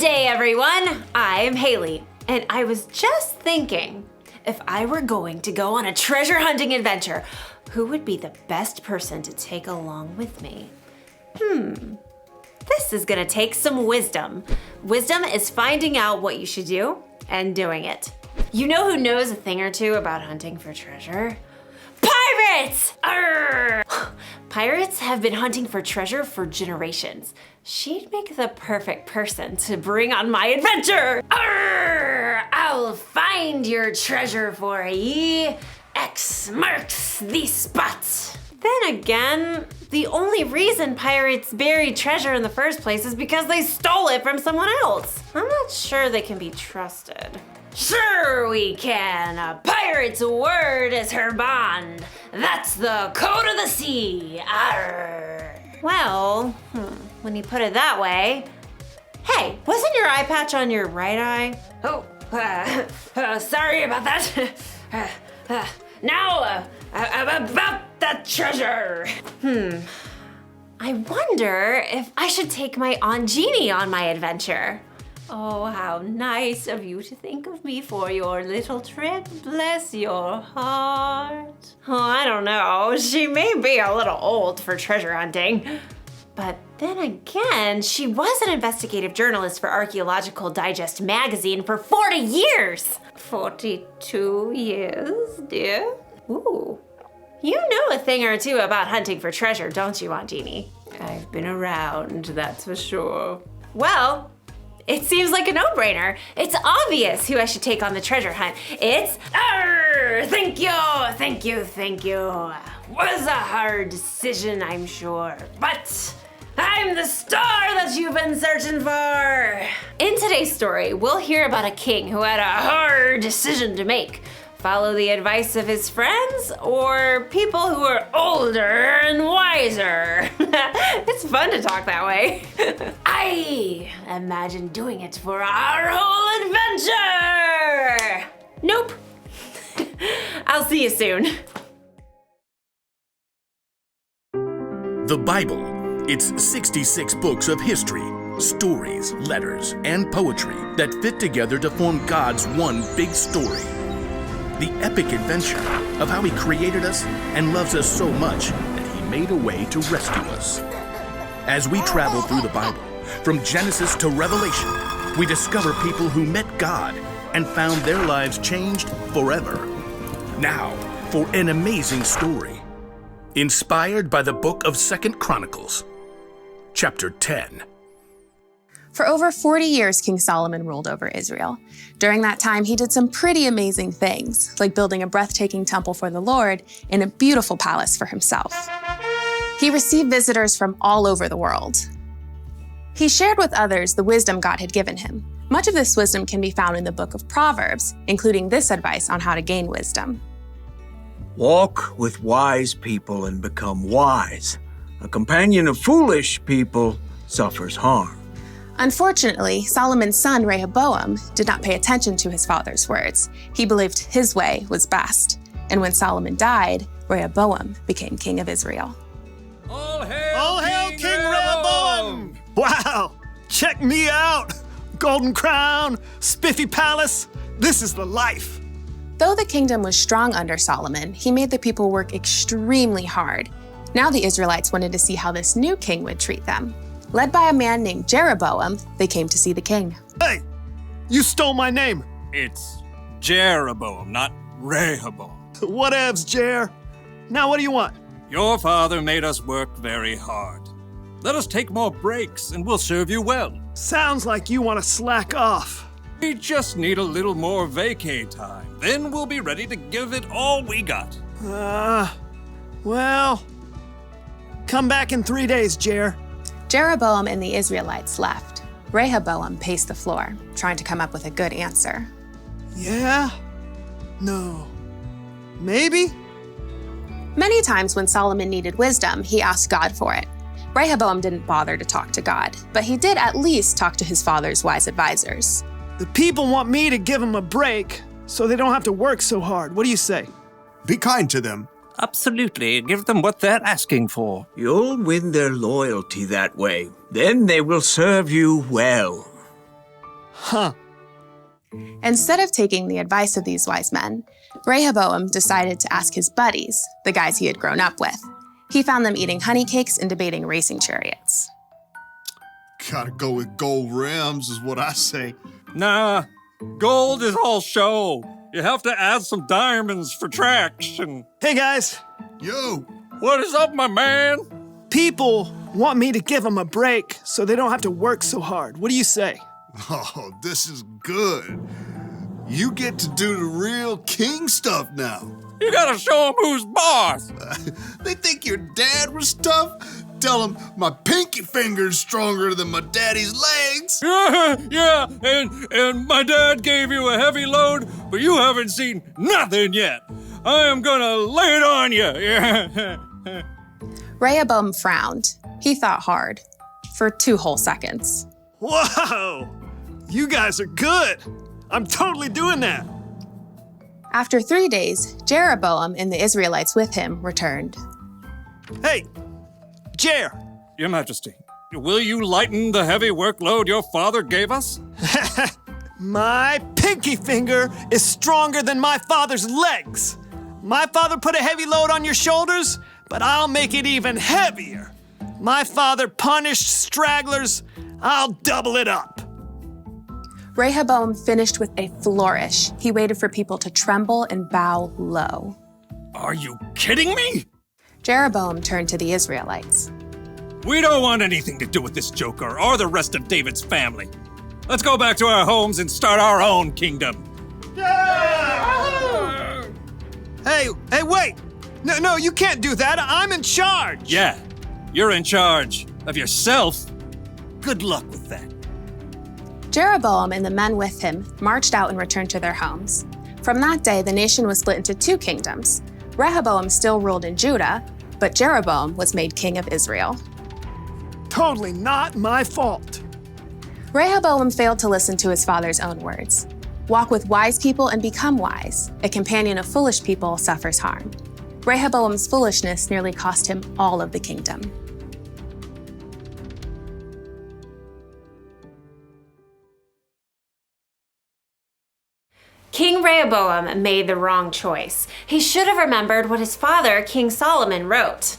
day, everyone! I'm Haley, and I was just thinking, if I were going to go on a treasure hunting adventure, who would be the best person to take along with me? This is gonna take some wisdom. Wisdom is finding out what you should do and doing it. You know who knows a thing or two about hunting for treasure? Pirates! Arr! Pirates have been hunting for treasure for generations. She'd make the perfect person to bring on my adventure. Arr! I'll find your treasure for ye. X marks the spot. Then again, the only reason pirates buried treasure in the first place is because they stole it from someone else. I'm not sure they can be trusted. Sure we can. A pirate's word is her bond. That's the code of the sea. Arr. Well, when you put it that way. Hey, wasn't your eye patch on your right eye? Oh, sorry about that. Now, about that treasure. I wonder if I should take my Aunt Jeannie on my adventure. Oh, how nice of you to think of me for your little trip. Bless your heart. Oh, I don't know. She may be a little old for treasure hunting. But then again, she was an investigative journalist for Archaeological Digest magazine for 40 years. 42 years, dear? Ooh. You know a thing or two about hunting for treasure, don't you, Aunt Jeannie? I've been around, that's for sure. Well, it seems like a no-brainer. It's obvious who I should take on the treasure hunt. It's, thank you. Was a hard decision, I'm sure, but I'm the star that you've been searching for. In today's story, we'll hear about a king who had a hard decision to make. Follow the advice of his friends or people who are older and wiser. It's fun to talk that way. I imagine doing it for our whole adventure. Nope. I'll see you soon. The Bible. It's 66 books of history, stories, letters, and poetry that fit together to form God's one big story. The epic adventure of how He created us and loves us so much that He made a way to rescue us. As we travel through the Bible, from Genesis to Revelation, we discover people who met God and found their lives changed forever. Now, for an amazing story, inspired by the book of 2 Chronicles, chapter 10. For over 40 years, King Solomon ruled over Israel. During that time, he did some pretty amazing things, like building a breathtaking temple for the Lord and a beautiful palace for himself. He received visitors from all over the world. He shared with others the wisdom God had given him. Much of this wisdom can be found in the book of Proverbs, including this advice on how to gain wisdom. Walk with wise people and become wise. A companion of foolish people suffers harm. Unfortunately, Solomon's son Rehoboam did not pay attention to his father's words. He believed his way was best. And when Solomon died, Rehoboam became king of Israel. All hail King Rehoboam! Wow! Check me out! Golden crown, spiffy palace. This is the life. Though the kingdom was strong under Solomon, he made the people work extremely hard. Now the Israelites wanted to see how this new king would treat them. Led by a man named Jeroboam, they came to see the king. Hey, you stole my name. It's Jeroboam, not Rehoboam. Whatevs, Jer. Now what do you want? Your father made us work very hard. Let us take more breaks and we'll serve you well. Sounds like you want to slack off. We just need a little more vacay time. Then we'll be ready to give it all we got. Well, come back in 3 days, Jer. Jeroboam and the Israelites left. Rehoboam paced the floor, trying to come up with a good answer. Yeah? No. Maybe? Many times when Solomon needed wisdom, he asked God for it. Rehoboam didn't bother to talk to God, but he did at least talk to his father's wise advisors. The people want me to give them a break so they don't have to work so hard. What do you say? Be kind to them. Absolutely. Give them what they're asking for. You'll win their loyalty that way. Then they will serve you well. Huh. Instead of taking the advice of these wise men, Rehoboam decided to ask his buddies, the guys he had grown up with. He found them eating honey cakes and debating racing chariots. Gotta go with gold rims, is what I say. Nah, gold is all show. You have to add some diamonds for traction. Hey guys, Yo, What is up, my man? people want me to give them a break so they don't have to work so hard. What do you say? oh, this is good. You get to do the real king stuff now. You gotta show him who's boss. They think your dad was tough? Tell him my pinky finger's stronger than my daddy's legs. Yeah, and my dad gave you a heavy load, but you haven't seen nothing yet. I am gonna lay it on you. Yeah. Rehoboam frowned. He thought hard. For 2 whole seconds. Whoa! You guys are good. I'm totally doing that. After 3 days, Jeroboam and the Israelites with him returned. Hey, Jer. Your Majesty, will you lighten the heavy workload your father gave us? My pinky finger is stronger than my father's legs. My father put a heavy load on your shoulders, but I'll make it even heavier. My father punished stragglers. I'll double it up. Rehoboam finished with a flourish. He waited for people to tremble and bow low. Are you kidding me? Jeroboam turned to the Israelites. We don't want anything to do with this joker or the rest of David's family. Let's go back to our homes and start our own kingdom. Hey, wait. No, you can't do that. I'm in charge. Yeah, you're in charge of yourself. Good luck with that. Jeroboam and the men with him marched out and returned to their homes. From that day, the nation was split into 2 kingdoms. Rehoboam still ruled in Judah, but Jeroboam was made king of Israel. Totally not my fault. Rehoboam failed to listen to his father's own words. Walk with wise people and become wise. A companion of foolish people suffers harm. Rehoboam's foolishness nearly cost him all of the kingdom. King Rehoboam made the wrong choice. He should have remembered what his father, King Solomon, wrote.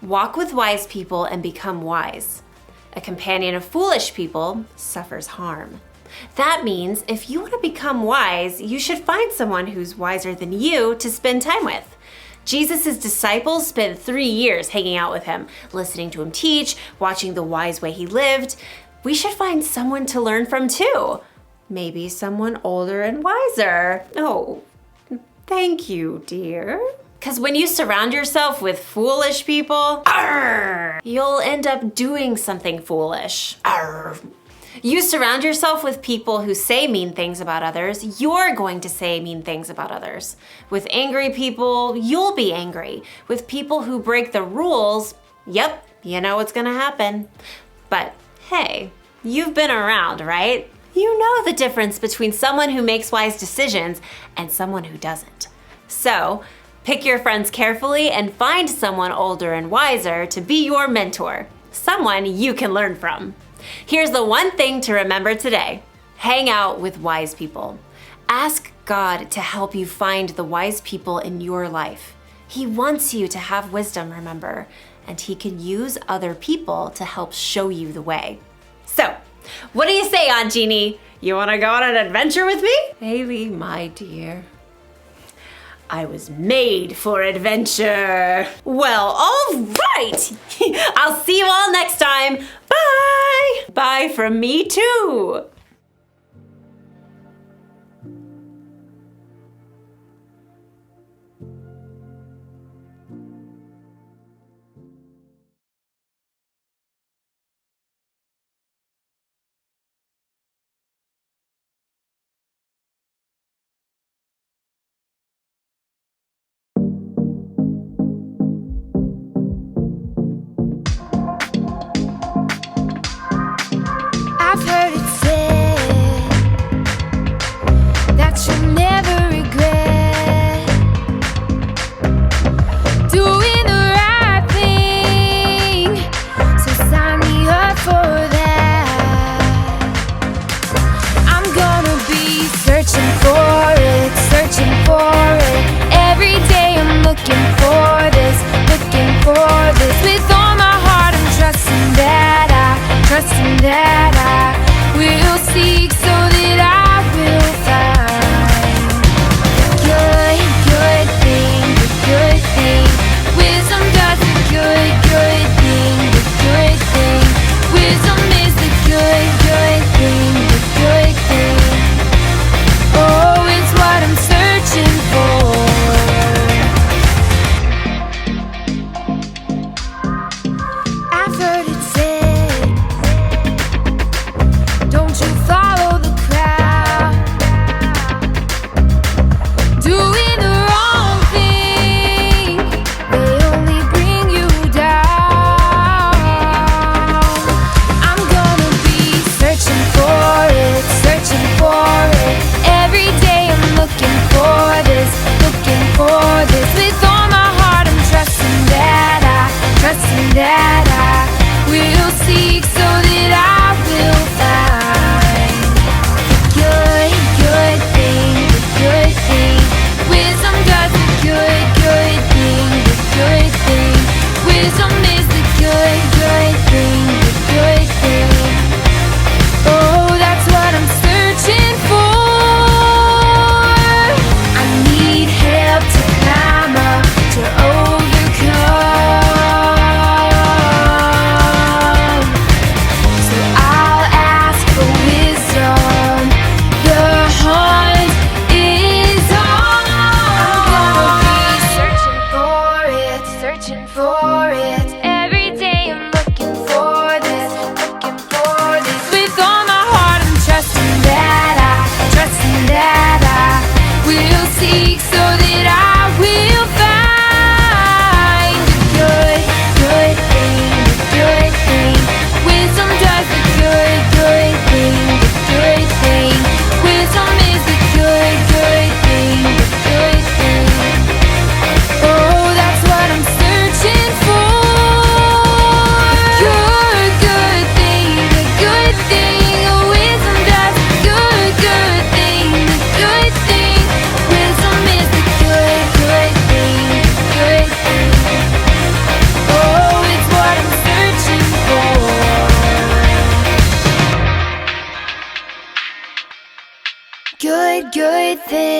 Walk with wise people and become wise. A companion of foolish people suffers harm. That means if you want to become wise, you should find someone who's wiser than you to spend time with. Jesus' disciples spent 3 years hanging out with him, listening to him teach, watching the wise way he lived. We should find someone to learn from too. Maybe someone older and wiser. Oh, thank you, dear. Because when you surround yourself with foolish people, you'll end up doing something foolish. You surround yourself with people who say mean things about others, you're going to say mean things about others. With angry people, you'll be angry. With people who break the rules, yep, you know what's gonna happen. But hey, you've been around, right? You know the difference between someone who makes wise decisions and someone who doesn't. So, pick your friends carefully and find someone older and wiser to be your mentor, someone you can learn from. Here's the one thing to remember today. Hang out with wise people. Ask God to help you find the wise people in your life. He wants you to have wisdom, remember, and He can use other people to help show you the way. So, what do you say, Aunt Jeannie? You want to go on an adventure with me? Haley, my dear, I was made for adventure. Well, all right. I'll see you all next time. Bye. Bye from me too. I've heard it said everything.